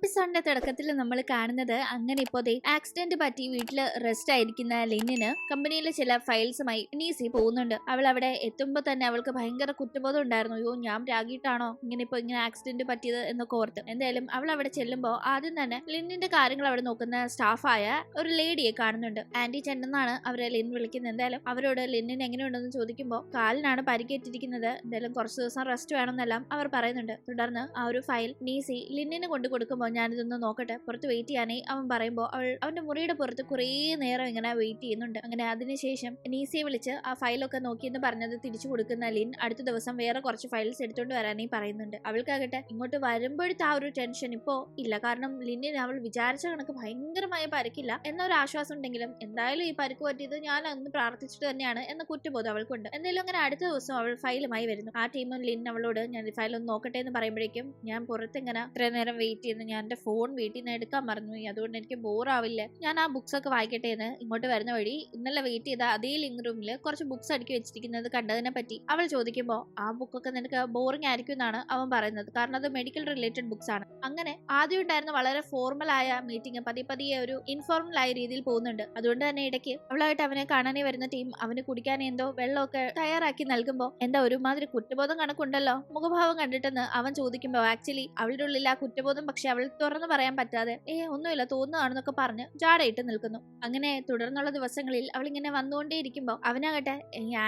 എപ്പിസോഡിന്റെ തുടക്കത്തിൽ നമ്മൾ കാണുന്നത് അങ്ങനെ ഇപ്പോ ആക്സിഡന്റ് പറ്റി വീട്ടില് റെസ്റ്റ് ആയിരിക്കുന്ന ലിന്നിന് കമ്പനിയിലെ ചില ഫയൽസുമായി നീസി പോകുന്നുണ്ട്. അവൾ അവിടെ എത്തുമ്പോൾ തന്നെ അവൾക്ക് ഭയങ്കര കുറ്റബോധം ഉണ്ടായിരുന്നു. അയ്യോ, ഞാൻ രാഗിയിട്ടാണോ ഇങ്ങനെ ആക്സിഡന്റ് പറ്റിയത് എന്നൊക്കെ ഓർത്ത്. എന്തായാലും അവൾ അവിടെ ചെല്ലുമ്പോൾ ആദ്യം തന്നെ ലിന്നിന്റെ കാര്യങ്ങൾ അവിടെ നോക്കുന്ന സ്റ്റാഫായ ഒരു ലേഡിയെ കാണുന്നുണ്ട്. ആന്റി ചെന്നെന്നാണ് അവരെ ലിൻ വിളിക്കുന്നത്. എന്തായാലും അവരോട് ലിന്നിന് എങ്ങനെയുണ്ടെന്ന് ചോദിക്കുമ്പോൾ കാലിനാണ് പരിക്കേറ്റിരിക്കുന്നത്, എന്തായാലും കുറച്ച് ദിവസം റെസ്റ്റ് വേണമെന്നെല്ലാം അവർ പറയുന്നുണ്ട്. തുടർന്ന് ആ ഒരു ഫയൽ നീസി ലിന്നിന് കൊണ്ട് കൊടുക്കുമ്പോൾ ഞാനിതൊന്ന് നോക്കട്ടെ, പുറത്ത് വെയിറ്റ് ചെയ്യാനായി അവൻ പറയുമ്പോൾ അവന്റെ മുറിയുടെ പുറത്ത് കുറേ നേരം ഇങ്ങനെ വെയിറ്റ് ചെയ്യുന്നുണ്ട്. അങ്ങനെ അതിനുശേഷം നീസിയെ വിളിച്ച് ആ ഫയലൊക്കെ നോക്കിയെന്ന് പറഞ്ഞത് തിരിച്ചു കൊടുക്കുന്ന ലിൻ അടുത്ത ദിവസം വേറെ കുറച്ച് ഫയൽസ് എടുത്തുകൊണ്ട് വരാനായി പറയുന്നുണ്ട്. അവൾക്കാകട്ടെ ഇങ്ങോട്ട് വരുമ്പോഴത്തെ ആ ഒരു ടെൻഷൻ ഇപ്പോ ഇല്ല, കാരണം ലിന്നിന് അവൾ വിചാരിച്ച കണക്ക് ഭയങ്കരമായ പരിക്കില്ല എന്നൊരു ആശ്വാസം ഉണ്ടെങ്കിലും എന്തായാലും ഈ പരിക്ക് പറ്റിയത് ഞാൻ അന്ന് പ്രാർത്ഥിച്ചിട്ട് തന്നെയാണ് എന്ന കുറ്റബോധം അവൾക്കുണ്ട്. എന്തായാലും അങ്ങനെ അടുത്ത ദിവസം അവൾ ഫയലുമായി വരുന്നു. ആ ടീമും ലിൻ അവളോട് ഞാൻ ഈ ഫയൽ ഒന്ന് നോക്കട്ടെ എന്ന് പറയുമ്പോഴേക്കും ഞാൻ പുറത്തിങ്ങനെ ഇത്ര നേരം വെയിറ്റ് ചെയ്യുന്നു, ഞാൻ എന്റെ ഫോൺ വീട്ടിൽ നിന്ന് എടുക്കാൻ മറന്നു, അതുകൊണ്ട് എനിക്ക് ബോറാവില്ല, ഞാൻ ആ ബുക്സ് ഒക്കെ വായിക്കട്ടെ എന്ന് ഇങ്ങോട്ട് വരുന്ന വഴി ഇന്നലെ വെയിറ്റ് ചെയ്ത അതേ ലിങ്ക് റൂമിൽ കുറച്ച് ബുക്സ് അടുക്കി വെച്ചിരിക്കുന്നത് കണ്ടതിനെ പറ്റി അവൾ ചോദിക്കുമ്പോൾ ആ ബുക്കൊക്കെ നിനക്ക് ബോറിംഗ് ആയിരിക്കും എന്നാണ് അവൻ പറയുന്നത്, കാരണം അത് മെഡിക്കൽ റിലേറ്റഡ് ബുക്സ് ആണ്. അങ്ങനെ ആദ്യം ഉണ്ടായിരുന്ന വളരെ ഫോർമൽ ആയ മീറ്റിംഗ് പതിയെ ഒരു ഇൻഫോർമൽ ആയ രീതിയിൽ പോകുന്നുണ്ട്. അതുകൊണ്ട് തന്നെ ഇടയ്ക്ക് അവളായിട്ട് അവനെ കാണാനേ വരുന്ന ടീം അവന് കുടിക്കാൻ എന്തോ വെള്ളമൊക്കെ തയ്യാറാക്കി നൽകുമ്പോൾ എന്താ ഒരുമാതിരി കുറ്റബോധം കണക്കുണ്ടല്ലോ മുഖഭാവം കണ്ടിട്ടെന്ന് അവൻ ചോദിക്കുമ്പോൾ ആക്ച്വലി അവളുടെ ഉള്ളിൽ ആ കുറ്റബോധം പക്ഷെ അവൾ തുറന്നു പറയാൻ പറ്റാതെ ഒന്നുമില്ല തോന്നുകയാണെന്നൊക്കെ പറഞ്ഞ് ജാടയിട്ട് നിൽക്കുന്നു. അങ്ങനെ തുടർന്നുള്ള ദിവസങ്ങളിൽ അവൾ ഇങ്ങനെ വന്നുകൊണ്ടേയിരിക്കുമ്പോൾ അവനാകട്ടെ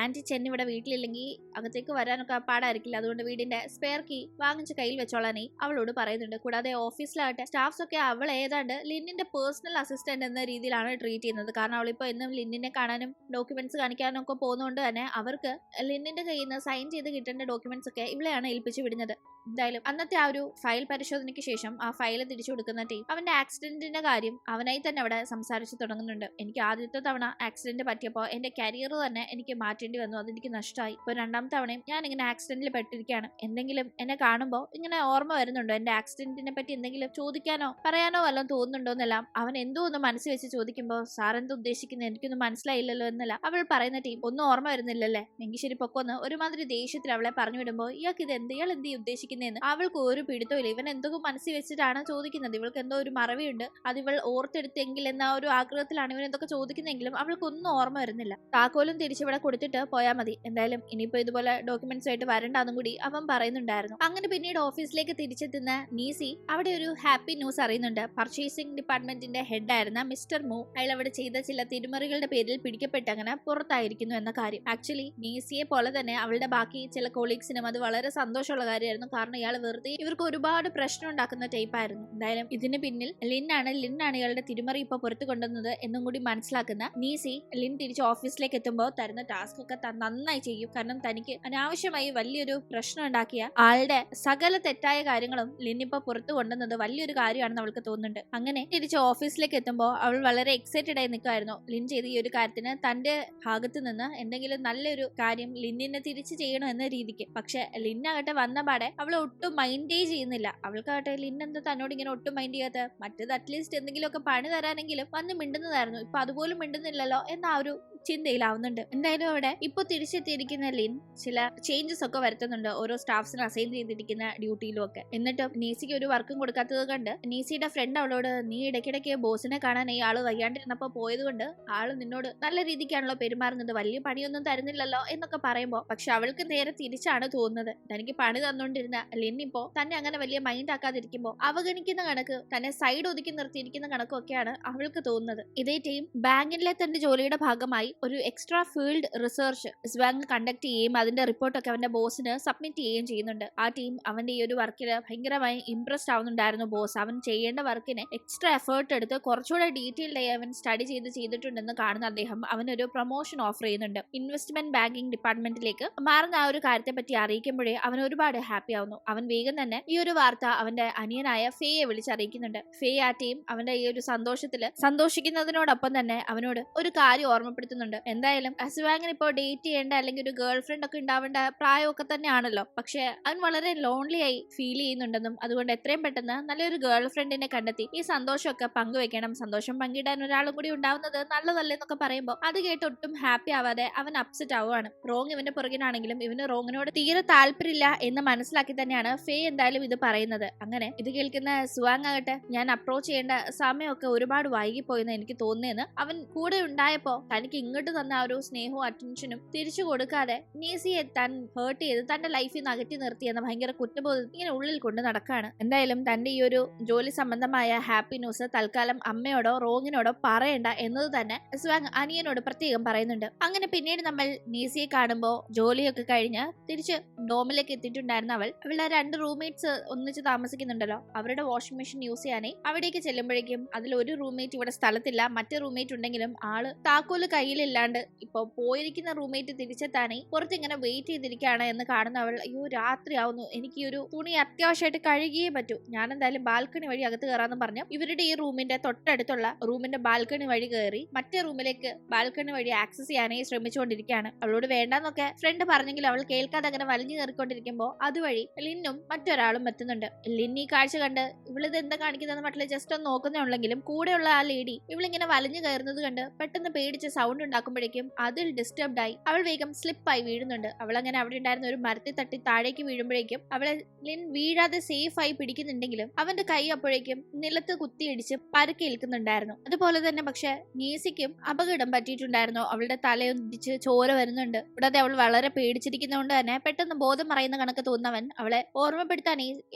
ആന്റി ചെന്ന് ഇവിടെ വീട്ടിലില്ലെങ്കിൽ അകത്തേക്ക് വരാനൊക്കെ പാടായിരിക്കില്ല, അതുകൊണ്ട് വീടിന്റെ സ്പെയർ കീ വാങ്ങിച്ച് കയ്യിൽ വെച്ചോളാനായി അവളോട് പറയുന്നുണ്ട്. കൂടാതെ ഓഫീസിലാകട്ടെ സ്റ്റാഫ്സ് ഒക്കെ അവൾ ഏതാണ്ട് ലിന്നിന്റെ പേഴ്സണൽ അസിസ്റ്റന്റ് എന്ന രീതിയിലാണ് ട്രീറ്റ് ചെയ്യുന്നത്. കാരണം അവളിപ്പോ എന്നും ലിന്നിനെ കാണാനും ഡോക്യുമെന്റ്സ് കാണിക്കാനും ഒക്കെ പോകുന്നതുകൊണ്ട് തന്നെ അവർക്ക് ലിന്നിന്റെ കയ്യിൽ നിന്ന് സൈൻ ചെയ്ത് കിട്ടേണ്ട ഡോക്യുമെന്റ്സ് ഒക്കെ ഇവളെയാണ് ഏൽപ്പിച്ചു വിടുന്നത്. എന്തായാലും അന്നത്തെ ആ ഒരു ഫയൽ പരിശോധനയ്ക്ക് ശേഷം ആ ഫയൽ തിരിച്ചു കൊടുക്കുന്ന ടീം അവന്റെ ആക്സിഡന്റിന്റെ കാര്യം അവനായി തന്നെ അവിടെ സംസാരിച്ചു തുടങ്ങുന്നുണ്ട്. എനിക്ക് ആദ്യത്തെ തവണ ആക്സിഡന്റ് പറ്റിയപ്പോൾ എന്റെ കരിയർ തന്നെ എനിക്ക് മാറ്റേണ്ടി വന്നു, അതെനിക്ക് നഷ്ടമായി. ഇപ്പൊ രണ്ടാം തവണയും ഞാൻ ഇങ്ങനെ ആക്സിഡന്റിൽ പെട്ടിരിക്കുകയാണ്. എന്തെങ്കിലും എന്നെ കാണുമ്പോൾ ഇങ്ങനെ ഓർമ്മ വരുന്നുണ്ടോ, എന്റെ ആക്സിഡന്റിനെ പറ്റി എന്തെങ്കിലും ചോദിക്കാനോ പറയാനോ വല്ലതും തോന്നുന്നുണ്ടോ എന്നെല്ലാം അവൻ എന്തോ ഒന്ന് മനസ്സിൽ വെച്ച് ചോദിക്കുമ്പോൾ സാർ എന്താ ഉദ്ദേശിക്കുന്നത്, എനിക്കൊന്നും മനസ്സിലായില്ലല്ലോ എന്നല്ല അവൾ പറയുന്ന ടീം ഒന്നും ഓർമ്മ വരുന്നില്ലല്ലേ, എങ്കിൽ ശരി പൊക്കൊന്ന് ഒരുമാതിരി ദേഷ്യത്തിൽ അവളെ പറഞ്ഞു വിടുമ്പോൾ ഇയാൾക്ക് ഇത് എന്ത്, ഇയാൾ എന്ത് ഉദ്ദേശിക്കുന്നതെന്ന് അവൾക്ക് ഒരു പിടുത്തമില്ല. ഇവൻ എന്തൊക്കെ മനസ്സിൽ വെച്ചിട്ടാണ് ചോദിക്കുന്നത്, ഇവൾക്ക് എന്തോ ഒരു മറവിയുണ്ട്, അത് ഇവൾ ഓർത്തെടുത്തെങ്കിൽ എന്ന ഒരു ആഗ്രഹത്തിലാണ് ഇവൻ എന്തൊക്കെ ചോദിക്കുന്നെങ്കിലും അവൾക്കൊന്നും ഓർമ്മ വരുന്നില്ല. താക്കോലും തിരിച്ചിവിടെ കൊടുത്തിട്ട് പോയാൽ മതി, എന്തായാലും ഇനിയിപ്പോ ഇതുപോലെ ഡോക്യുമെന്റ്സ് ആയിട്ട് വരണ്ടെന്നും കൂടി അവൻ പറയുന്നുണ്ടായിരുന്നു. അങ്ങനെ പിന്നീട് ഓഫീസിലേക്ക് തിരിച്ചെത്തുന്ന നീസി അവിടെ ഒരു ഹാപ്പി ന്യൂസ് അറിയുന്നുണ്ട്. പർച്ചേസിംഗ് ഡിപ്പാർട്ട്മെന്റിന്റെ ഹെഡ് ആയിരുന്ന മിസ്റ്റർ മൂ അയാൾ അവിടെ ചെയ്ത ചില തിരിമറികളുടെ പേരിൽ പിടിക്കപ്പെട്ട് അങ്ങനെ പുറത്തായിരിക്കുന്നു എന്ന കാര്യം. ആക്ച്വലി നീസിയെ പോലെ തന്നെ അവളുടെ ബാക്കി ചില കൊളീഗ്സിനും അത് വളരെ സന്തോഷമുള്ള കാര്യമായിരുന്നു, കാരണം ഇയാൾ വെറുതെ ഇവർക്ക് ഒരുപാട് പ്രശ്നം ഉണ്ടാക്കുന്ന ടൈപ്പായിരുന്നു. എന്തായാലും ഇതിന് പിന്നിൽ ലിന്നാണ് ഇയാളുടെ തിരിമറി ഇപ്പൊ പുറത്തു കൊണ്ടുവന്നത് എന്നും കൂടി മനസ്സിലാക്കുന്ന നീസി ലിൻ തിരിച്ച് ഓഫീസിലേക്ക് എത്തുമ്പോൾ തരുന്ന ടാസ്ക് ഒക്കെ നന്നായി ചെയ്യും, കാരണം തനിക്ക് അനാവശ്യമായി വലിയൊരു പ്രശ്നം ഉണ്ടാക്കിയ ആളുടെ സകല തെറ്റായ കാര്യങ്ങളും ലിൻ ഇപ്പൊ പുറത്തു കൊണ്ടുവന്നത് വലിയൊരു കാര്യമാണെന്ന് അവൾക്ക് തോന്നുന്നുണ്ട്. അങ്ങനെ തിരിച്ച് ഓഫീസിലേക്ക് എത്തുമ്പോൾ അവൾ വളരെ എക്സൈറ്റഡ് ആയി നിൽക്കുമായിരുന്നു. ലിൻ ചെയ്ത ഈ ഒരു കാര്യത്തിന് തന്റെ ഭാഗത്ത് നിന്ന് എന്തെങ്കിലും നല്ലൊരു കാര്യം ലിന്നിനെ തിരിച്ച് ചെയ്യണം എന്ന രീതിക്ക്. പക്ഷെ ലിന്നാകട്ടെ വന്ന പാടെ അവൾ ഒട്ടും മൈൻഡേ ചെയ്യുന്നില്ല. അവൾക്കാകട്ടെ ലിൻ എന്താ തന്നോട് ഇങ്ങനെ ഒട്ടും മൈൻഡ് ചെയ്യാത്ത, മറ്റേത് അറ്റ്ലീസ്റ്റ് എന്തെങ്കിലുമൊക്കെ പണി തരാനെങ്കിലും വന്ന് മിണ്ടുന്നതായിരുന്നു, ഇപ്പൊ അതുപോലും മിണ്ടുന്നില്ലല്ലോ എന്ന ആ ഒരു ചിന്തയിലാവുന്നുണ്ട്. എന്തായാലും അവിടെ ഇപ്പൊ തിരിച്ചെത്തിയിരിക്കുന്ന ലിൻ ചില ചേഞ്ചസ് ഒക്കെ വരുത്തുന്നുണ്ട് ഓരോ സ്റ്റാഫ്സിന് അസൈൻ ചെയ്തിരിക്കുന്ന ഡ്യൂട്ടിയിലും ഒക്കെ. എന്നിട്ടും നീസിക്ക് ഒരു വർക്കും കൊടുക്കാത്തത് കണ്ട് നീസിയുടെ ഫ്രണ്ട് അവളോട് നീ ഇടയ്ക്കിടയ്ക്ക് ബോസിനെ കാണാൻ ഈ ആള് വയ്യാണ്ടിരുന്നപ്പോ പോയത് കൊണ്ട് ആള് നിന്നോട് നല്ല രീതിക്കാണല്ലോ പെരുമാറുന്നത്, വലിയ പണിയൊന്നും തരുന്നില്ലല്ലോ എന്നൊക്കെ പറയുമ്പോ പക്ഷെ അവൾക്ക് നേരെ തിരിച്ചാണ് തോന്നുന്നത്. തനിക്ക് പണി തന്നോണ്ടിരുന്ന ലിൻ ഇപ്പോ തന്നെ അങ്ങനെ വലിയ മൈൻഡ് ആക്കാതിരിക്കുമ്പോ അവഗണിക്കുന്ന കണക്ക്, തന്നെ സൈഡ് ഒതുക്കി നിർത്തിയിരിക്കുന്ന കണക്കൊക്കെയാണ് അവൾക്ക് തോന്നുന്നത്. ഇതേ ടീം ബാങ്കിലെ തന്റെ ജോലിയുടെ ഭാഗമായി ഒരു extra field research swang conduct ചെയ്യുകയും അതിന്റെ റിപ്പോർട്ടൊക്കെ അവന്റെ ബോസിന് സബ്മിറ്റ് ചെയ്യുകയും ചെയ്യുന്നുണ്ട്. ആ ടീം അവന്റെ ഈ ഒരു വർക്കില് ഭയങ്കരമായി ഇംപ്രസ്ഡ് ആവുന്നുണ്ടായിരുന്നു. ബോസ് അവൻ ചെയ്യേണ്ട വർക്കിന് എക്സ്ട്രാ എഫേർട്ട് എടുത്ത് കുറച്ചുകൂടെ ഡീറ്റെയിൽഡ് ആയി അവൻ സ്റ്റഡി ചെയ്തിട്ടുണ്ടെന്ന് കാണുന്ന അദ്ദേഹം അവനൊരു പ്രൊമോഷൻ ഓഫർ ചെയ്യുന്നുണ്ട്. ഇൻവെസ്റ്റ്മെന്റ് ബാങ്കിങ് ഡിപ്പാർട്ട്മെന്റിലേക്ക് മാറുന്ന ആ ഒരു കാര്യത്തെ പറ്റി അറിയിക്കുമ്പോഴേ അവൻ ഒരുപാട് ഹാപ്പി ആവുന്നു. അവൻ വേഗം തന്നെ ഈ ഒരു വാർത്ത അവന്റെ അനിയനായ ഫേയെ വിളിച്ചറിയിക്കുന്നുണ്ട്. ഫേ ആ ടീം അവന്റെ ഈ ഒരു സന്തോഷത്തില് സന്തോഷിക്കുന്നതിനോടൊപ്പം തന്നെ അവനോട് ഒരു കാര്യം ഓർമ്മപ്പെടുത്തുന്നുണ്ട്. തോന്നുന്നുണ്ട്. എന്തായാലും അസുവാങ്ങിന് ഇപ്പോൾ ഡേറ്റ് ചെയ്യേണ്ട അല്ലെങ്കിൽ ഒരു ഗേൾ ഫ്രണ്ട് ഒക്കെ ഉണ്ടാവേണ്ട പ്രായമൊക്കെ തന്നെയാണല്ലോ. പക്ഷെ അവൻ വളരെ ലോൺലി ആയി ഫീൽ ചെയ്യുന്നുണ്ടെന്നും അതുകൊണ്ട് എത്രയും പെട്ടെന്ന് നല്ലൊരു ഗേൾ ഫ്രണ്ടിനെ കണ്ടെത്തി ഈ സന്തോഷമൊക്കെ പങ്കുവെക്കണം, സന്തോഷം പങ്കിടാൻ ഒരാളും കൂടി ഉണ്ടാവുന്നത് നല്ലതല്ലേ എന്നൊക്കെ പറയുമ്പോൾ അത് കേട്ട് ഒട്ടും ഹാപ്പി ആവാതെ അവൻ അപ്സെറ്റ് ആവുകയാണ്. റോങ് ഇവന്റെ പുറകിനാണെങ്കിലും ഇവന് റോങ്ങിനോട് തീരെ താല്പര്യമില്ല എന്ന് മനസ്സിലാക്കി തന്നെയാണ് ഫേ എന്തായാലും ഇത് പറയുന്നത്. അങ്ങനെ ഇത് കേൾക്കുന്ന സുവാങ് ആകട്ടെ ഞാൻ അപ്രോച്ച് ചെയ്യേണ്ട സമയമൊക്കെ ഒരുപാട് വൈകിപ്പോയെന്ന് എനിക്ക് തോന്നിയെന്ന് അവൻ കൂടെ ഉണ്ടായപ്പോ തനിക്ക് ഇങ്ങോട്ട് തന്ന ആ ഒരു സ്നേഹവും അറ്റൻഷനും തിരിച്ചു കൊടുക്കാതെ നീസിയെ താൻ ഹേർട്ട് ചെയ്ത് തന്റെ ലൈഫിൽ നിന്ന് അകറ്റി നിർത്തിയെന്ന ഭയങ്കര കുറ്റബോധം ഇങ്ങനെ ഉള്ളിൽ കൊണ്ട് നടക്കാണ്. എന്തായാലും തന്റെ ഈ ഒരു ജോലി സംബന്ധമായ ഹാപ്പി ന്യൂസ് തൽക്കാലം അമ്മയോടോ റോങ്ങിനോടോ പറയണ്ട എന്നത് തന്നെ സുവാങ് അനിയനോട് പ്രത്യേകം പറയുന്നുണ്ട്. അങ്ങനെ പിന്നീട് നമ്മൾ നീസിയെ കാണുമ്പോൾ ജോലിയൊക്കെ കഴിഞ്ഞ് തിരിച്ച് ഡോമിലേക്ക് എത്തിയിട്ടുണ്ടായിരുന്ന അവളുടെ 2 റൂംമേറ്റ്സ് ഒന്നിച്ച് താമസിക്കുന്നുണ്ടല്ലോ, അവരുടെ വാഷിംഗ് മെഷീൻ യൂസ് ചെയ്യാനേ അവിടേക്ക് ചെല്ലുമ്പോഴേക്കും അതിൽ ഒരു റൂംമേറ്റ് ഇവിടെ സ്ഥലത്തില്ല, മറ്റേ റൂംമേറ്റ് ഉണ്ടെങ്കിലും ആള് താക്കോല് കയ്യിലില്ലാണ്ട് ഇപ്പൊ പോയിരിക്കുന്ന റൂംമേറ്റ് തിരിച്ചെത്താനേ പുറത്തിങ്ങനെ വെയിറ്റ് ചെയ്തിരിക്കുകയാണ് എന്ന് കാണുന്ന അവൾ അയ്യോ രാത്രിയാവുന്നു, എനിക്ക് ഈ ഒരു തുണി അത്യാവശ്യമായിട്ട് കഴുകിയേ പറ്റൂ, ഞാൻ എന്തായാലും ബാൽക്കണി വഴി അകത്ത് കയറാന്ന് പറഞ്ഞു ഇവരുടെ ഈ റൂമിന്റെ തൊട്ടടുത്തുള്ള റൂമിന്റെ ബാൽക്കണി വഴി കയറി മറ്റേ റൂമിലേക്ക് ബാൽക്കണി വഴി ആക്സസ് ചെയ്യാനായി ശ്രമിച്ചുകൊണ്ടിരിക്കുകയാണ്. അവളോട് വേണ്ടെന്നൊക്കെ ഫ്രണ്ട് പറഞ്ഞെങ്കിൽ അവൾ കേൾക്കാതെ അങ്ങനെ വലിഞ്ഞു കയറിക്കൊണ്ടിരിക്കുമ്പോൾ അതുവഴി ലിന്നും മറ്റൊരാളും എത്തുന്നുണ്ട്. ലിൻ ഈ കാഴ്ച കണ്ട് ഇവളിത് എന്താ കാണിക്കുന്നതെന്ന് മറ്റുള്ള ജസ്റ്റ് ഒന്ന് നോക്കുന്നുണ്ടെങ്കിലും കൂടെയുള്ള ആ ലേഡി ഇവളിങ്ങനെ വലിഞ്ഞു കയറുന്നത് കണ്ട് പെട്ടെന്ന് പേടിച്ച് സൗണ്ട് ഉണ്ടാക്കുമ്പോഴേക്കും അതിൽ ഡിസ്റ്റർബ്ഡ് ആയി അവൾ വേഗം സ്ലിപ്പായി വീഴുന്നുണ്ട്. അവൾ അങ്ങനെ അവിടെ ഉണ്ടായിരുന്ന ഒരു മരത്തിൽ തട്ടി താഴേക്ക് വീഴുമ്പോഴേക്കും അവളെ ലിൻ വീഴാതെ സേഫ് ആയി പിടിക്കുന്നുണ്ടെങ്കിലും അവന്റെ കൈ അപ്പോഴേക്കും നിലത്ത് കുത്തിയിടിച്ച് പരുക്കേൽക്കുന്നുണ്ടായിരുന്നു. അതുപോലെ തന്നെ പക്ഷെ നീസിക്കും അപകടം പറ്റിയിട്ടുണ്ടായിരുന്നു. അവളുടെ തലയൊന്നിടിച്ച് ചോര വരുന്നുണ്ട്. കൂടാതെ അവൾ വളരെ പേടിച്ചിരിക്കുന്നതുകൊണ്ട് തന്നെ പെട്ടെന്ന് ബോധം മറയുന്ന കണക്ക് തോന്നവൻ അവളെ ഓർമ്മപ്പെടുത്താനേ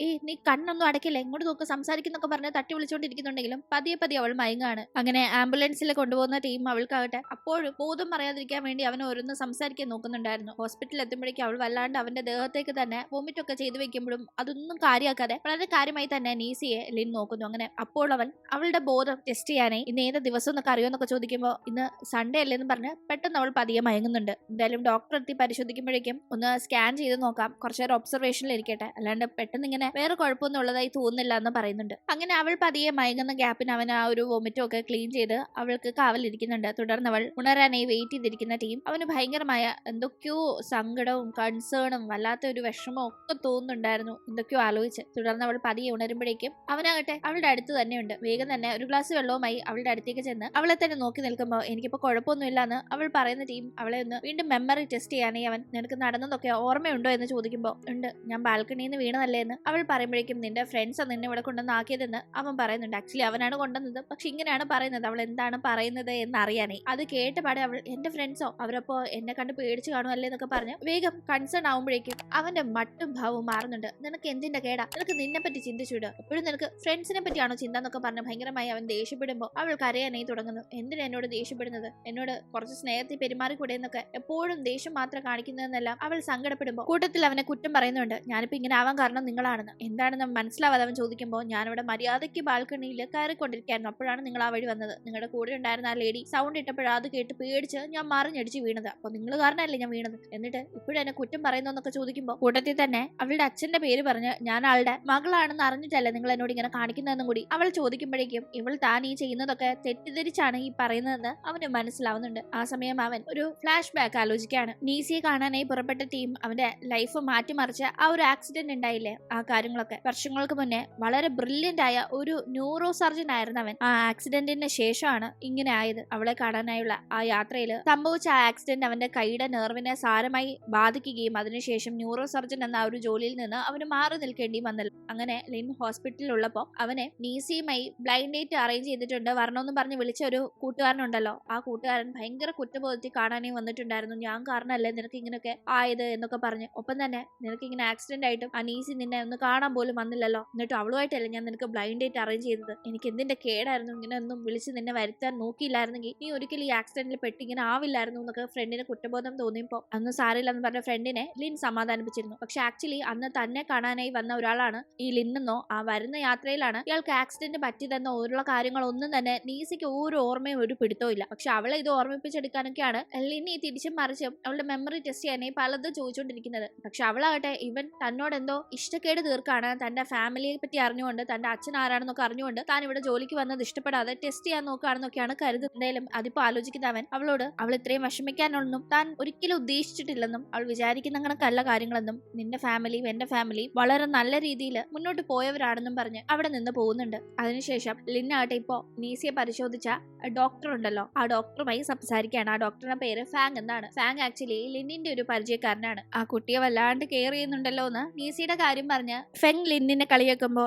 നീ കണ്ണൊന്നും അടക്കില്ല ഇങ്ങോട്ട് നോക്ക് സംസാരിക്കുന്നൊക്കെ പറഞ്ഞ് തട്ടി വിളിച്ചുകൊണ്ടിരിക്കുന്നുണ്ടെങ്കിലും പതിയെ അവൾ മയങ്ങാണ്. അങ്ങനെ ആംബുലൻസിൽ കൊണ്ടുപോകുന്ന ടീം അവൾക്കാകട്ടെ അപ്പോഴും ബോധം മറയാതിരിക്കാൻ വേണ്ടി അവൻ ഓരോന്ന് സംസാരിക്കാൻ നോക്കുന്നുണ്ടായിരുന്നു. ഹോസ്പിറ്റലിൽ എത്തുമ്പോഴേക്കും അവൾ വല്ലാണ്ട് അവന്റെ ദേഹത്തേക്ക് തന്നെ വോമിറ്റ് ഒക്കെ ചെയ്തു വെക്കുമ്പോഴും അതൊന്നും കാര്യമാക്കാതെ വളരെ കാര്യമായി തന്നെ നീസിയെ ലിൻ നോക്കുന്നു. അങ്ങനെ അപ്പോൾ അവൻ അവളുടെ ബോധം ടെസ്റ്റ് ചെയ്യാനായി ഇന്ന് ഏത് ദിവസം എന്നൊക്കെ അറിയുമെന്നൊക്കെ ചോദിക്കുമ്പോൾ ഇന്ന് സൺഡേ അല്ലേന്ന് പറഞ്ഞ് പെട്ടെന്ന് അവൾ പതിയെ മയങ്ങുന്നുണ്ട്. എന്തായാലും ഡോക്ടർ എത്തി പരിശോധിക്കുമ്പോഴേക്കും ഒന്ന് സ്കാൻ ചെയ്ത് നോക്കാം, കുറച്ചേരം ഒബ്സർവേഷനിൽ ഇരിക്കട്ടെ, അല്ലാണ്ട് പെട്ടെന്ന് ഇങ്ങനെ വേറെ കുഴപ്പമൊന്നും ഉള്ളതായി തോന്നുന്നില്ല എന്ന് പറയുന്നുണ്ട്. അങ്ങനെ അവൾ പതിയെ മയങ്ങുന്ന ഗ്യാപ്പിന് അവൻ ആ ഒരു വോമിറ്റും ഒക്കെ ക്ലീൻ ചെയ്ത് അവൾക്ക് കാവലിരിക്കുന്നുണ്ട്. തുടർന്ന് അവൾ ഉണരാനായി വെയിറ്റ് ചെയ്തിരിക്കുന്ന ടീം അവന് ഭയങ്കരമായ എന്തൊക്കെയോ സങ്കടവും കൺസേണും വല്ലാത്ത ഒരു വിഷമവും ഒക്കെ തോന്നുന്നുണ്ടായിരുന്നു എന്തൊക്കെയോ ആലോചിച്ച്. തുടർന്ന് അവൾ പതിയെ ഉണരുമ്പോഴേക്കും അവനാകട്ടെ അവളുടെ അടുത്ത് തന്നെയുണ്ട്. വേഗം തന്നെ ഒരു ഗ്ലാസ് വെള്ളവുമായി അവളുടെ അടുത്തേക്ക് ചെന്ന് അവളെ തന്നെ നോക്കി നിൽക്കുമ്പോൾ എനിക്കിപ്പോ കുഴപ്പമൊന്നുമില്ല എന്ന് അവൾ പറയുന്ന ടീം അവളെ ഒന്ന് വീണ്ടും മെമ്മറി ടെസ്റ്റ് ചെയ്യാനായി അവൻ നിനക്ക് നടന്നതൊക്കെ ഓർമ്മയുണ്ടോ എന്ന് ചോദിക്കുമ്പോൾ ഉണ്ട്, ഞാൻ ബാൽക്കണിയിൽ നിന്ന് വീണതല്ലേ എന്ന് അവൾ പറയുമ്പോഴേക്കും നിന്റെ ഫ്രണ്ട്സ് നിന്നെ ഇവിടെ കൊണ്ടുവന്ന് ആക്കിയതെന്ന് അവൻ പറയുന്നുണ്ട്. ആക്ച്വലി അവനാണ് കൊണ്ടുവന്നത്, പക്ഷെ ഇങ്ങനെയാണ് പറയുന്നത്, അവൾ എന്താണ് പറയുന്നത് എന്ന് അറിയാനേ. അത് കേട്ടപാടെ അവൾ എന്റെ ഫ്രണ്ട്സോ അവരപ്പോ എന്നെ കണ്ട് പേടിച്ചു കാണുമല്ലേ എന്നൊക്കെ പറഞ്ഞ് വേഗം കൺസേൺ ആവുമ്പോഴേക്കും അവന്റെ മട്ടും ഭാവവും മാറുന്നുണ്ട്. നിനക്ക് എന്തിന്റെ കേടാ, നിനക്ക് നിന്നെ പറ്റി ചിന്തിച്ചുവിടുക, എപ്പോഴും നിനക്ക് ഫ്രണ്ട്സിനെ പറ്റിയാണോ ചിന്ത എന്നൊക്കെ പറഞ്ഞ് ഭയങ്കരമായി അവൻ ദേഷ്യപ്പെടുമ്പോൾ അവൾ കരയാനായി തുടങ്ങുന്നു. എന്തിനാ എന്നോട് ദേഷ്യപ്പെടുന്നത്, എന്നോട് കുറച്ച് സ്നേഹത്തിൽ പെരുമാറിക്കൂടെ എന്നൊക്കെ എപ്പോഴും ദേഷ്യം മാത്രം കാണിക്കുന്നതെന്നെല്ലാം അവൾ സങ്കടപ്പെടുമ്പോൾ കൂട്ടത്തിൽ അവനെ കുറ്റം പറയുന്നുണ്ട്. ഞാനിപ്പോ ഇങ്ങനെ ആവാൻ കാരണം നിങ്ങളാണെന്ന്. എന്താണെന്ന് മനസ്സിലാവാതെ അവൻ ചോദിക്കുമ്പോൾ ഞാനിവിടെ മര്യാദയ്ക്ക് ബാൽക്കണിയിൽ കയറിക്കൊണ്ടിരിക്കുകയായിരുന്നു, അപ്പോഴാണ് നിങ്ങൾ ആ വഴി വന്നത്. നിങ്ങളുടെ കൂടെ ഉണ്ടായിരുന്ന ആ ലേഡി സൗണ്ട് ഇട്ടപ്പോഴാണ് അത് കേട്ട് പേടിച്ച് ഞാൻ മറിഞ്ഞടിച്ച് വീണത്, അപ്പൊ നിങ്ങൾ കാരണമല്ലേ ഞാൻ വീണത്, എന്നിട്ട് ഇപ്പോഴും എന്നെ കുറ്റം പറയുന്നു എന്നൊക്കെ ചോദിക്കുമ്പോൾ കൂട്ടത്തിൽ തന്നെ അവളുടെ അച്ഛന്റെ പേര് പറഞ്ഞ് ഞാൻ ആളുടെ മകളാണെന്ന് അറിഞ്ഞിട്ടല്ലേ നിങ്ങൾ എന്നോട് ഇങ്ങനെ കാണിക്കുന്നതെന്നും കൂടി അവൾ ചോദിക്കുമ്പോഴേക്കും ഇവൾ താൻ ഈ ചെയ്യുന്നതൊക്കെ തെറ്റിദ്ധരിച്ചാണ് ഈ പറയുന്നതെന്ന് അവന് മനസ്സിലാവുന്നുണ്ട്. ആ സമയം അവൻ ഒരു ഫ്ലാഷ് ബാക്ക് ആലോചിക്കുകയാണ്. നീസിയെ കാണാനായി പുറപ്പെട്ട ടീം അവന്റെ ലൈഫ് മാറ്റിമറിച്ച ആ ഒരു ആക്സിഡന്റ് ഉണ്ടായില്ലേ, ആ കാര്യങ്ങളൊക്കെ വർഷങ്ങൾക്ക് മുന്നേ വളരെ ബ്രില്യന്റ് ആയ ഒരു ന്യൂറോ സർജൻ ആയിരുന്നു അവൻ. ആ ആക്സിഡന്റിന് ശേഷമാണ് ഇങ്ങനെ ആയത്. അവളെ കാണാനായുള്ള ആ യാത്രയിൽ സംഭവിച്ച ആ ആക്സിഡന്റ് അവന്റെ കൈയുടെ നെർവിനെ സാരമായി ബാധിക്കുകയും അതിനുശേഷം ന്യൂറോ സർജൻ എന്ന ആ ഒരു ജോലിയിൽ നിന്ന് അവന് മാറി നിൽക്കേണ്ടി വന്നല്ലോ. അങ്ങനെ ലിൻ ഹോസ്പിറ്റലിൽ ഉള്ളപ്പോൾ അവനെ നീസിയുമായി ബ്ലൈൻഡ് ഡേറ്റ് അറേഞ്ച് ചെയ്തിട്ടുണ്ട് വരണമെന്ന് പറഞ്ഞ് വിളിച്ച ഒരു കൂട്ടുകാരനുണ്ടല്ലോ, ആ കൂട്ടുകാരൻ ഭയങ്കര കുറ്റബോധത്തിൽ കാണാനേ വന്നിട്ടുണ്ടായിരുന്നു. ഞാൻ കാരണമല്ലേ നിനക്ക് ഇങ്ങനെയൊക്കെ ആയത് എന്നൊക്കെ പറഞ്ഞ്. ഒപ്പം തന്നെ നിനക്ക് ഇങ്ങനെ ആക്സിഡന്റ് ആയിട്ടും ആ നീസി നിന്നെ ഒന്ന് കാണാൻ പോലും വന്നില്ലല്ലോ, എന്നിട്ട് അവളുമായിട്ടല്ലേ ഞാൻ നിനക്ക് ബ്ലൈൻഡ് ഡേറ്റ് അറേഞ്ച് ചെയ്തത്, എനിക്ക് എന്തിന്റെ കേടായിരുന്നു, ഇങ്ങനെ ഒന്നും വിളിച്ച് നിന്നെ വരുത്താൻ നോക്കിയില്ലായിരുന്നെങ്കിൽ നീ ഒരിക്കലും ഈ ആക്സിഡന്റിൽ പെട്ട് ഇങ്ങനെ ആവില്ലായിരുന്നു എന്നൊക്കെ ഫ്രണ്ടിന് കുറ്റബോധം തോന്നിയപ്പോൾ അന്ന് സാരില്ലെന്ന് പറഞ്ഞ ഫ്രണ്ടിനെ ലിൻ സമാധാനിപ്പിച്ചിരുന്നു. പക്ഷെ ആക്ച്വലി അന്ന് തന്നെ കാണാനായി വന്ന ഒരാളാണ് ഈ ലിന്നെന്നോ ആ വരുന്ന യാത്രയിലാണ് ഇയാൾക്ക് ആക്സിഡന്റ് പറ്റിയതെന്നോ ഉള്ള കാര്യങ്ങളൊന്നും തന്നെ നീസിക്ക് ഒരു ഓർമ്മയും ഒരു പിടുത്തവും ഇല്ല. പക്ഷെ അവളെ ഇത് ഓർമ്മിപ്പിച്ചെടുക്കാനൊക്കെയാണ് ലിൻ ഈ തിരിച്ചും മറിച്ചും അവളുടെ മെമ്മറി ടെസ്റ്റ് ചെയ്യാനായി പലതും ചോദിച്ചുകൊണ്ടിരിക്കുന്നത്. പക്ഷെ അവളാകട്ടെ ഇവൻ തന്നോട് എന്തോ ഇഷ്ടക്കേട് തീർക്കാണ്, തന്റെ ഫാമിലിയെ പറ്റി അറിഞ്ഞുകൊണ്ട് തന്റെ അച്ഛൻ ആരാണെന്നൊക്കെ അറിഞ്ഞുകൊണ്ട് താൻ ഇവിടെ ജോലിക്ക് വന്നത് ഇഷ്ടപ്പെടാതെ ടെസ്റ്റ് ചെയ്യാൻ നോക്കുകയാണെന്നൊക്കെയാണ് കരുതുന്നത്. എന്തായാലും അതിപ്പോ ആലോചിക്കുന്ന അവൻ അവൻ അവളോട് അവൾ ഇത്രയും വിഷമിക്കാനൊന്നും താൻ ഒരിക്കലും ഉദ്ദേശിച്ചിട്ടില്ലെന്നും അവൾ വിചാരിക്കുന്ന കണക്കല്ല കാര്യങ്ങളെന്നും നിന്റെ ഫാമിലിയും എന്റെ ഫാമിലിയും വളരെ നല്ല രീതിയിൽ മുന്നോട്ട് പോയവരാണെന്നും പറഞ്ഞ് അവിടെ നിന്ന് പോകുന്നുണ്ട്. അതിനുശേഷം ലിന്നാട്ടെ ഇപ്പോ നീസിയെ പരിശോധിച്ച ഡോക്ടർ ഉണ്ടല്ലോ, ആ ഡോക്ടറുമായി സംസാരിക്കുകയാണ്. ആ ഡോക്ടറുടെ പേര് ഫാങ് എന്നാണ്. ഫാങ് ആക്ച്വലി ലിന്നിന്റെ ഒരു പരിചയക്കാരനാണ്. ആ കുട്ടിയെ വല്ലാണ്ട് കെയർ ചെയ്യുന്നുണ്ടല്ലോ എന്ന് നീസിയുടെ കാര്യം പറഞ്ഞ് ഫെങ് ലിന്നിനെ കളിയാക്കുമ്പോ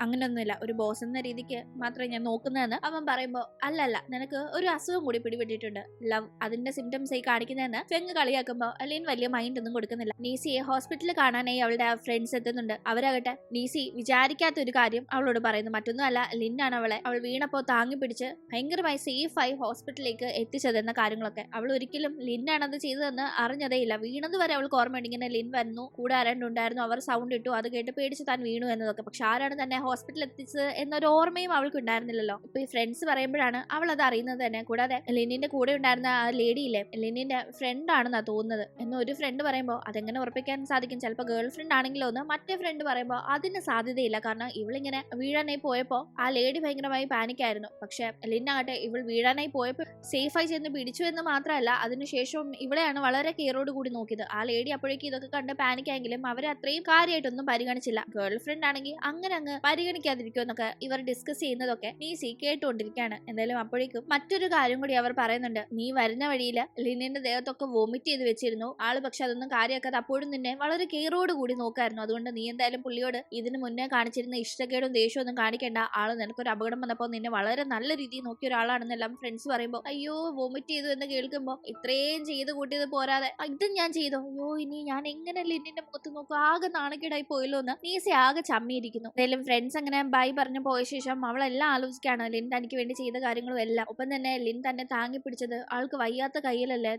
അങ്ങനെയൊന്നുമില്ല, ഒരു ബോസ് എന്ന രീതിക്ക് മാത്രമേ ഞാൻ നോക്കുന്നതെന്ന് അവൻ പറയുമ്പോ അല്ലല്ല നിനക്ക് ഒരു അസുഖം കൂടി പിടിപെട്ടിട്ടുണ്ട്, ലവ്, അതിന്റെ സിംറ്റംസ് ആയി കാണിക്കുന്നതെന്ന് ഫെങ് കളിയാക്കുമ്പോ ലിൻ വലിയ മൈൻഡ് ഒന്നും കൊടുക്കുന്നില്ല. നീസിയെ ഹോസ്പിറ്റലിൽ കാണാനായി അവളുടെ ഫ്രണ്ട്സ് എത്തുന്നുണ്ട്. അവരാകട്ടെ നീസി വിചാരിക്കാത്ത ഒരു കാര്യം അവളോട് പറയുന്നു. മറ്റൊന്നുമല്ല, ലിന്നാണ് അവൾ വീണപ്പോ താങ്ങി പിടിച്ച് ഭയങ്കരമായി സേഫായി ഹോസ്പിറ്റലിലേക്ക് എത്തിച്ചതെന്ന കാര്യങ്ങളൊക്കെ. അവൾ ഒരിക്കലും ലിന്നാണത് ചെയ്തതെന്ന് അറിഞ്ഞതേ ഇല്ല. വീണത് വരെ അവൾക്ക് ഓർമ്മയുണ്ട്, ഇങ്ങനെ ലിൻ വന്നു, കൂടെ ആരാണ്ടുണ്ടായിരുന്നു, അവർ സൗണ്ട് ഇട്ടു, അത് കേട്ട് പേടിച്ച് താൻ വീണു എന്നതൊക്കെ. പക്ഷെ ആരാണ് തന്നെ ഹോസ്പിറ്റലിൽ എത്തിച്ചത് എന്നൊരു ഓർമ്മയും അവൾക്ക് ഉണ്ടായിരുന്നില്ലല്ലോ. ഇപ്പൊ ഈ ഫ്രണ്ട്സ് പറയുമ്പോഴാണ് അവൾ അത് അറിയുന്നത് തന്നെ. കൂടാതെ ലിന്നിന്റെ കൂടെ ഉണ്ടായിരുന്ന ആ ലേഡിയില്ലേ, ലിന്നിന്റെ ഫ്രണ്ട് ആണെന്നാ തോന്നുന്നത് എന്ന് ഒരു ഫ്രണ്ട് പറയുമ്പോൾ അതെങ്ങനെ ഉറപ്പിക്കാൻ സാധിക്കും, ചിലപ്പോൾ ഗേൾ ഫ്രണ്ട് ആണെങ്കിലോ എന്ന് മറ്റേ ഫ്രണ്ട് പറയുമ്പോൾ അതിന് സാധ്യതയില്ല. കാരണം ഇവളിങ്ങനെ വീഴാനായി പോയപ്പോ ആ ലേഡി ഭയങ്കരമായി പാനിക്കായിരുന്നു. പക്ഷെ ലിന്നാകട്ടെ ഇവൾ വീഴാനായി പോയപ്പോൾ സേഫായി ചെന്ന് പിടിച്ചു എന്ന് മാത്രമല്ല, അതിനുശേഷവും ഇവളെയാണ് വളരെ കെയറോട് കൂടി നോക്കിയത്. ആ ലേഡി അപ്പോഴേക്കും ഇതൊക്കെ കണ്ട് പാനിക്കായെങ്കിലും അവരെ അത്രയും കാര്യമായിട്ടൊന്നും പരിഗണിച്ചില്ല. ഗേൾ ഫ്രണ്ട് ആണെങ്കിൽ അങ്ങനെ അങ്ങ് പരിഗണിക്കാതിരിക്കുമെന്നൊക്കെ ഇവർ ഡിസ്കസ് ചെയ്യുന്നതൊക്കെ നീസി കേട്ടുകൊണ്ടിരിക്കുകയാണ്. എന്തായാലും അപ്പോഴേക്കും മറ്റൊരു കാര്യം കൂടി അവർ പറയുന്നുണ്ട്. നീ വരുന്ന വഴിയിൽ ലിന്നിന്റെ ദേഹത്തൊക്കെ വോമിറ്റ് ചെയ്ത് വെച്ചിരുന്നു ആള്, പക്ഷെ അതൊന്നും കാര്യമാക്കാതെ അപ്പോഴും നിന്നെ വളരെ കെയറോട് കൂടി നോക്കായിരുന്നു. അതുകൊണ്ട് നീ എന്തായാലും പുള്ളിയോട് ഇതിന് മുന്നേ കാണിച്ചിരുന്ന ഇഷ്ടക്കേടും ദേഷ്യവും ഒന്നും കാണിക്കേണ്ട, ആള് നിനക്കൊരു അപകടം വന്നപ്പോൾ നിന്നെ വളരെ നല്ല രീതിയിൽ നോക്കിയ ഒരാളാണെന്നെല്ലാം ഫ്രണ്ട്സ് പറയുമ്പോൾ അയ്യോ വോമിറ്റ് ചെയ്തു എന്ന് കേൾക്കുമ്പോൾ ഇത്രയും ചെയ്ത് കൂട്ടിയത് പോരാതെ ഇത് ഞാൻ ചെയ്തോ, അയ്യോ ഇനി ഞാൻ എങ്ങനെ ലിന്നിന്റെ മുഖത്ത് നോക്കും, ആകെ നാണക്കേടായി പോയല്ലോ എന്ന് നീസി ആകെ ചമ്മിയിരിക്കുന്നു. എന്തായാലും ഫ്രണ്ട്സ് അങ്ങനെ ബൈ പറഞ്ഞു പോയ ശേഷം അവളെല്ലാം ആലോചിക്കാണ് ലിൻ തനിക്ക് വേണ്ടി ചെയ്ത കാര്യങ്ങളും എല്ലാം. ഒപ്പം തന്നെ ലിൻ തന്നെ താങ്ങി പിടിച്ചത് ആൾക്ക് വയ്യാത്ത കയ്യിലല്ലേ,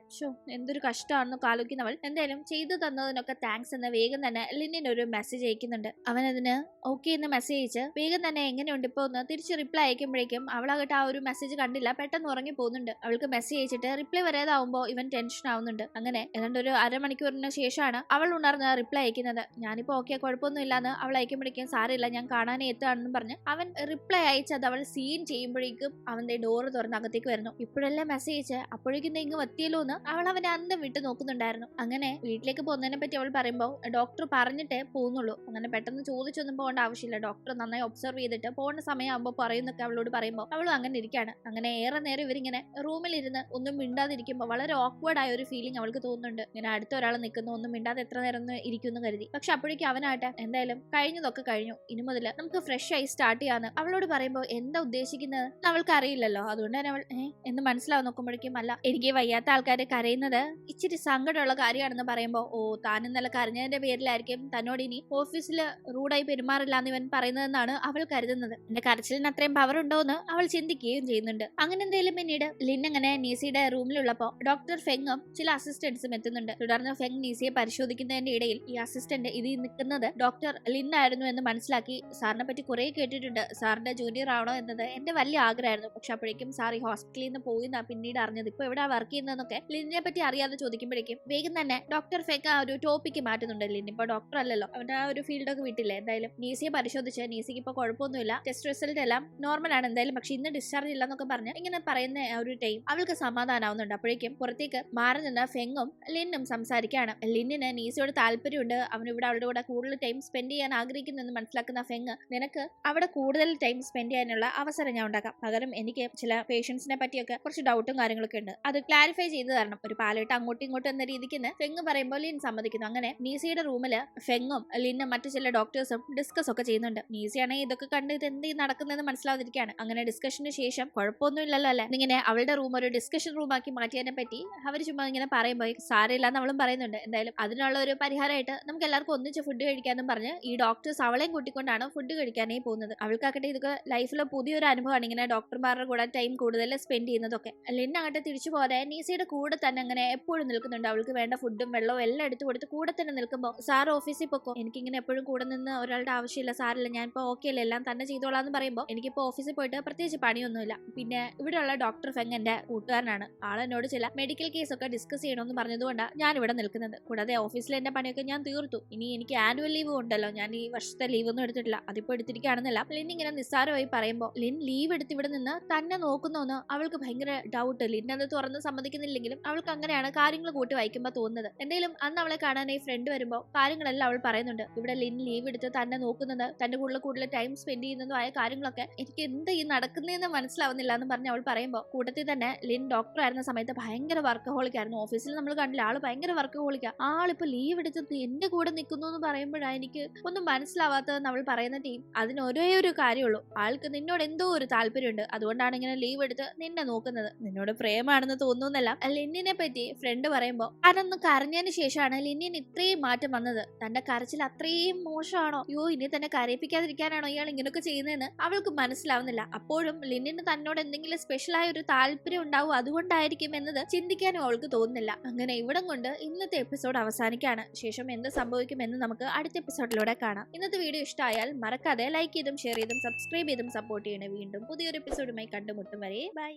എന്തൊരു കഷ്ടമാണെന്നൊക്കെ ആലോചിക്കുന്നവൾ എന്തായാലും ചെയ്തു തന്നതിനൊക്കെ താങ്ക്സ് എന്ന് വേഗം തന്നെ ലിന്നിന് ഒരു മെസ്സേജ് അയക്കുന്നുണ്ട്. അവൻ അതിന് ഓക്കെ എന്ന് മെസ്സേജ് അയച്ച് വേഗം തന്നെ എങ്ങനെയുണ്ട് ഇപ്പൊ ഒന്ന് തിരിച്ച് റിപ്ലൈ അയക്കുമ്പോഴേക്കും അവളാകട്ടെ ആ ഒരു മെസ്സേജ് കണ്ടില്ല, പെട്ടെന്ന് ഉറങ്ങി പോകുന്നുണ്ട്. അവൾക്ക് മെസ്സേജ് അയച്ചിട്ട് റിപ്ലൈ വരാതാവുമ്പോൾ ഇവൻ ടെൻഷൻ ആവുന്നുണ്ട്. അങ്ങനെ ഏതാണ്ട് ഒരു അരമണിക്കൂറിന് ശേഷമാണ് അവൾ ഉണർന്ന് റിപ്ലൈ അയക്കുന്നത്. ഞാനിപ്പോ ഓക്കെ കുഴപ്പമൊന്നും ഇല്ലാന്ന് അവൾ അയക്കുമ്പോഴേക്കും സാറില്ല ഞാൻ കാണാനേ എത്തുകയാണെന്നും പറഞ്ഞ് അവൻ റിപ്ലൈ അയച്ചത് അവൾ സീൻ ചെയ്യുമ്പോഴേക്കും അവന്റെ ഡോറ് തുറന്ന് അകത്തേക്ക് വരുന്നു. ഇപ്പോഴല്ലേ മെസ്സേജ്, അപ്പോഴേക്കും ഇങ്ങ് എത്തിയല്ലോ എന്ന് അവൾ അവനെ അന്തം വിട്ട് നോക്കുന്നുണ്ടായിരുന്നു. അങ്ങനെ വീട്ടിലേക്ക് പോകുന്നതിനെ പറ്റി അവൾ പറയുമ്പോൾ ഡോക്ടർ പറഞ്ഞിട്ടേ പോകുന്നുള്ളൂ, അങ്ങനെ പെട്ടെന്ന് ചോദിച്ചൊന്നും പോകേണ്ട ആവശ്യമില്ല, ഡോക്ടർ നന്നായി ഒബ്സർവ് ചെയ്തിട്ട് പോകുന്ന സമയമാകുമ്പോൾ പറയുന്നൊക്കെ അവളോട് പറയുമ്പോൾ അവളും അങ്ങനെ ഇരിക്കുകയാണ്. അങ്ങനെ ഏറെ നേരം ഇവരിങ്ങനെ റൂമിലിരുന്ന് ഒന്നും മിണ്ടാതിരിക്കുമ്പോൾ വളരെ ഓക്വേർഡ് ആയ ഒരു ഫീലിംഗ് അവൾക്ക് തോന്നുന്നുണ്ട്. ഇങ്ങനെ അടുത്ത ഒരാൾ നിൽക്കുന്നു, ഒന്നും മിണ്ടാതെ എത്ര നേരം ഒന്ന് ഇരിക്കുന്നു കരുതി. പക്ഷെ അപ്പോഴേക്കും അവനാട്ടെ എന്തായാലും കഴിഞ്ഞതൊക്കെ കഴിഞ്ഞു, ഇനി മുതൽ നമുക്ക് ഫ്രഷ് ആയി സ്റ്റാർട്ട് ചെയ്യാന്ന് അവളോട് പറയുമ്പോൾ എന്താ ഉദ്ദേശിക്കുന്നത് അവൾക്ക് അറിയില്ലല്ലോ. അതുകൊണ്ട് തന്നെ അവൾ എന്ന് മനസ്സിലാവും നോക്കുമ്പോഴേക്കും അല്ല, എനിക്ക് വയ്യാത്ത ആൾക്കാർ കരയുന്നത് ഇച്ചിരി സങ്കടമുള്ള കാര്യമാണെന്ന് പറയുമ്പോൾ താൻ ഇന്നലെ കരഞ്ഞതിന്റെ പേരിലായിരിക്കും തന്നോട് ഇനി ഓഫീസിൽ റൂഡായി പെരുമാറില്ല എന്ന് ഇവൻ പറയുന്നതെന്നാണ് അവൾ കരുതുന്നത്. എന്റെ കരച്ചിലിന് അത്രയും പവർ ഉണ്ടോ എന്ന് അവൾ ചിന്തിക്കുകയും ചെയ്യുന്നുണ്ട്. അങ്ങനെ എന്തായാലും പിന്നീട് ലിൻ അങ്ങനെ നീസിയുടെ റൂമിലുള്ളപ്പോ ഡോക്ടർ ഫെങ്ങും ചില അസിസ്റ്റന്റ്സും എത്തുന്നുണ്ട്. തുടർന്ന് ഫെങ് നീസിയെ പരിശോധിക്കുന്നതിന്റെ ഇടയിൽ ഈ അസിസ്റ്റന്റ് ഇത് നിൽക്കുന്നത് ഡോക്ടർ ലിൻ ആയിരുന്നു എന്ന് മനസ്സിലാക്കി സാറിനെ പറ്റി കുറെ കേട്ടിട്ടുണ്ട്, സാറിന്റെ ജൂനിയർ ആണോ എന്നത് എന്റെ വലിയ ആഗ്രഹമായിരുന്നു, പക്ഷെ അപ്പോഴേക്കും സാർ ഈ ഹോസ്പിറ്റലിൽ നിന്ന് പോയി പിന്നീട് അറിഞ്ഞത്, ഇപ്പൊ എവിടെ വർക്ക് ചെയ്യുന്നതെന്നൊക്കെ ലിന്നിനെ പറ്റി അറിയാതെ ചോദിക്കുമ്പോഴേക്കും വേഗം തന്നെ ഡോക്ടർ ഫെങ് ആ ഒരു ടോപ്പിക്ക് മാറ്റുന്നുണ്ട്. ലിൻ ഇപ്പൊ ഡോക്ടർ അല്ലല്ലോ, അവന്റെ ആ ഒരു ഫീൽഡൊക്കെ വിട്ടില്ലേ. എന്തായാലും നീസിയെ പരിശോധിച്ച് നീസിക്ക് ഇപ്പൊ കുഴപ്പമൊന്നുമില്ല, ടെസ്റ്റ് റിസൾട്ട് എല്ലാം നോർമൽ ആണ്, എന്തായാലും പക്ഷെ ഇന്ന് ഡിസ്ചാർജ് ഇല്ലെന്നൊക്കെ പറഞ്ഞ് ഇങ്ങനെ പറയുന്ന ആ ഒരു ടൈം അവൾക്ക് സമാധാനാവുന്നുണ്ട്. അപ്പോഴേക്കും പുറത്തേക്ക് മാറി നിന്ന് ഫെങ്ങും ലിന്നും സംസാരിക്കുകയാണ്. ലിന്നിന് നീസിയോട് താല്പര്യമുണ്ട്, അവൻ ഇവിടെ അവളുടെ കൂടെ കൂടുതൽ ടൈം സ്പെൻഡ് ചെയ്യാൻ ആഗ്രഹിക്കുന്നു എന്ന് മനസ്സിലാക്കുന്ന ഫെങ് നിനക്ക് അവിടെ കൂടുതൽ ടൈം സ്പെൻഡ് ചെയ്യാനുള്ള അവസരം ഞാൻ ഉണ്ടാക്കാം, പകരം എനിക്ക് ചില പേഷ്യൻസിനെ പറ്റിയൊക്കെ കുറച്ച് ഡൗട്ടും കാര്യങ്ങളൊക്കെ ഉണ്ട്, അത് ക്ലാരിഫൈ ചെയ്ത് തരണം, ഒരു പാലിട്ട് അങ്ങോട്ടും ഇങ്ങോട്ടും എന്ന രീതിക്ക് ഫെങ് പറയുമ്പോൾ ലിൻ സമ്മതിക്കുന്നു. അങ്ങനെ നീസിയുടെ റൂമില് ഫെങ്ങും ലിന്നും മറ്റു ചില ഡോക്ടേഴ്സും ഡിസ്കസ് ഒക്കെ ചെയ്യുന്നുണ്ട്. നീസിയാണെങ്കിൽ ഇതൊക്കെ കണ്ട് ഇത് എന്ത് നടക്കുന്നതെന്ന് മനസ്സിലാതിരിക്കുകയാണ്. അങ്ങനെ ഡിസ്കഷന് ശേഷം കുഴപ്പമൊന്നും ഇല്ലല്ലോ അല്ലെ, ഇങ്ങനെ അവളുടെ റൂം ഒരു ഡിസ്കഷൻ റൂമാക്കി മാറ്റിയതിനെ പറ്റി അവർ ചുമ്മാ ഇങ്ങനെ പറയുമ്പോൾ സാരമില്ലാന്ന് അവളും പറയുന്നുണ്ട്. എന്തായാലും അതിനുള്ള ഒരു പരിഹാരമായിട്ട് നമുക്ക് എല്ലാവർക്കും ഒന്നിച്ച് ഫുഡ് കഴിക്കാന്നും പറഞ്ഞ് ഈ ഡോക്ടേഴ്സ് അവളെയും കൂട്ടിക്കൊണ്ടാണ് ഫുഡ് കഴിക്കാനായി പോകുന്നത്. അവൾക്കാകട്ടെ ഇതൊക്കെ ലൈഫിലെ പുതിയൊരു അനുഭവമാണ്, ഇങ്ങനെ ഡോക്ടർമാരുടെ കൂടെ ടൈം കൂടുതൽ സ്പെൻഡ് ചെയ്യുന്നതൊക്കെ. ലിന്നാകട്ടെ തിരിച്ചു പോകാതെ നീസിയുടെ കൂടെ തന്നെ അങ്ങനെ എപ്പോഴും നിൽക്കുന്നുണ്ട്. അവൾക്ക് വേണ്ട ഫുഡും വെള്ളവും എല്ലാം എടുത്തു കൊടുത്ത് കൂടെ തന്നെ നിൽക്കുമ്പോൾ സാർ ഓഫീസിൽ പൊക്കോ, എനിക്കിങ്ങനെ എപ്പോഴും കൂടെ നിന്ന് ഒരാളുടെ ആവശ്യമില്ല, സാറില്ല ഞാനിപ്പോ ഓക്കെ അല്ലേ എല്ലാം തന്നെ ചെയ്തോളാന്ന് പറയുമ്പോൾ എനിക്കിപ്പോ ഓഫീസിൽ പോയിട്ട് പ്രത്യേകിച്ച് പണിയൊന്നുമില്ല, പിന്നെ ഇവിടെയുള്ള ഡോക്ടർ ഫെങ് എന്റെ കൂട്ടുകാരനാണ്, ആളെന്നോട് ചില മെഡിക്കൽ കേസ് ഒക്കെ ഡിസ്കസ് ചെയ്യണമെന്ന് പറഞ്ഞതുകൊണ്ടാണ് ഞാൻ ഇവിടെ നിൽക്കുന്നത്, കൂടാതെ ഓഫീസിലെ എന്റെ പണിയൊക്കെ ഞാൻ തീർത്തു, ഇനി എനിക്ക് ആനുവൽ ലീവ് ഉണ്ടല്ലോ, ഞാൻ ഈ വർഷത്തെ ലീവ് ഒന്നും എടുത്തിട്ടില്ല, അതിപ്പോ എടുത്തിരിക്കുകയാണെന്നല്ല ലിൻ ഇങ്ങനെ നിസ്സാരമായി പറയുമ്പോൾ ലിൻ ലീവ് എടുത്ത് ഇവിടെ നിന്ന് തന്നെ നോക്കുന്നോന്ന് അവൾക്ക് ഭയങ്കര ഡൗട്ട് ഡൗട്ട്. ലിൻ അത് തുറന്ന് സമ്മതിക്കുന്നില്ലെങ്കിലും അവൾക്ക് അങ്ങനെയാണ് കാര്യങ്ങൾ കൂട്ടി വായിക്കുമ്പോൾ തോന്നുന്നത്. എന്തെങ്കിലും അന്ന് അവളെ കാണാനായി ഫ്രണ്ട് വരുമ്പോൾ കാര്യങ്ങളെല്ലാം അവൾ പറയുന്നുണ്ട്. ഇവിടെ ലിൻ ലീവ് എടുത്ത് തന്നെ നോക്കുന്നത്, തന്റെ കൂടുതൽ ടൈം സ്പെൻഡ് ചെയ്യുന്നതും ആയ കാര്യങ്ങളൊക്കെ എനിക്ക് എന്ത് ഈ നടക്കുന്നതെന്ന് മനസ്സിലാവുന്നില്ല എന്ന് പറഞ്ഞ് അവൾ പറയുമ്പോൾ കൂട്ടത്തിൽ തന്നെ ലിൻ ഡോക്ടർ ആയിരുന്ന സമയത്ത് ഭയങ്കര വർക്കഹോളിക് ആയിരുന്നു. ഓഫീസിൽ നമ്മൾ കണ്ടില്ല, ആള് ഭയങ്കര വർക്കഹോളിക്കാ. ആളിപ്പോ ലീവ് എടുത്തിട്ട് എന്റെ കൂടെ നിൽക്കുന്നു എന്ന് പറയുമ്പോഴാണ് എനിക്ക് ഒന്നും മനസ്സിലാവാത്തതെന്ന് അവൾ പറയുന്ന ടീം. അതിന് ഒരേ ഒരു കാര്യമുള്ളൂ, ആൾക്ക് നിന്നോട് എന്തോ ഒരു താല്പര്യമുണ്ട്, അതുകൊണ്ടാണ് ഇങ്ങനെ ലീവ് എടുത്ത് നിന്നെ നോക്കുന്നത്, നിന്നോട് പ്രേമാണെന്ന് തോന്നുന്നല്ല ലിന്നിനെ പറ്റി ഫ്രണ്ട് പറയുമ്പോൾ. അതൊന്ന് കരഞ്ഞതിന് ശേഷമാണ് ലിന്നിന് ഇത്രയും മാറ്റം വന്നത്. തന്റെ കരച്ചിൽ അത്രയും മോശമാണോ, ഇനി തന്നെ കരയിപ്പിക്കാതിരിക്കാനാണോ ഇയാൾ ഇങ്ങനെയൊക്കെ ചെയ്യുന്നതെന്ന് അവൾക്ക് മനസ്സിലാവുന്നില്ല. അപ്പോഴും ലിന്നിന് തന്നോട് എന്തെങ്കിലും സ്പെഷ്യലായ ഒരു താല്പര്യം ഉണ്ടാവും, അതുകൊണ്ടായിരിക്കും എന്നത് ചിന്തിക്കാനും അവൾക്ക് തോന്നുന്നില്ല. അങ്ങനെ ഇവിടം കൊണ്ട് ഇന്നത്തെ എപ്പിസോഡ് അവസാനിക്കാണ്. ശേഷം എന്ത് സംഭവിക്കുമെന്ന് നമുക്ക് അടുത്ത എപ്പിസോഡിലൂടെ കാണാം. ഇന്നത്തെ വീഡിയോ ഇഷ്ടമായാൽ മറക്കാതെ ലൈക്ക് ചെയ്തും ഷെയർ ചെയ്തും സബ്സ്ക്രൈബ് ചെയ്തും സപ്പോർട്ട് ചെയ്യണേ. വീണ്ടും പുതിയൊരു എപ്പിസോഡുമായി കണ്ടുമുട്ടും വരെ ബൈ.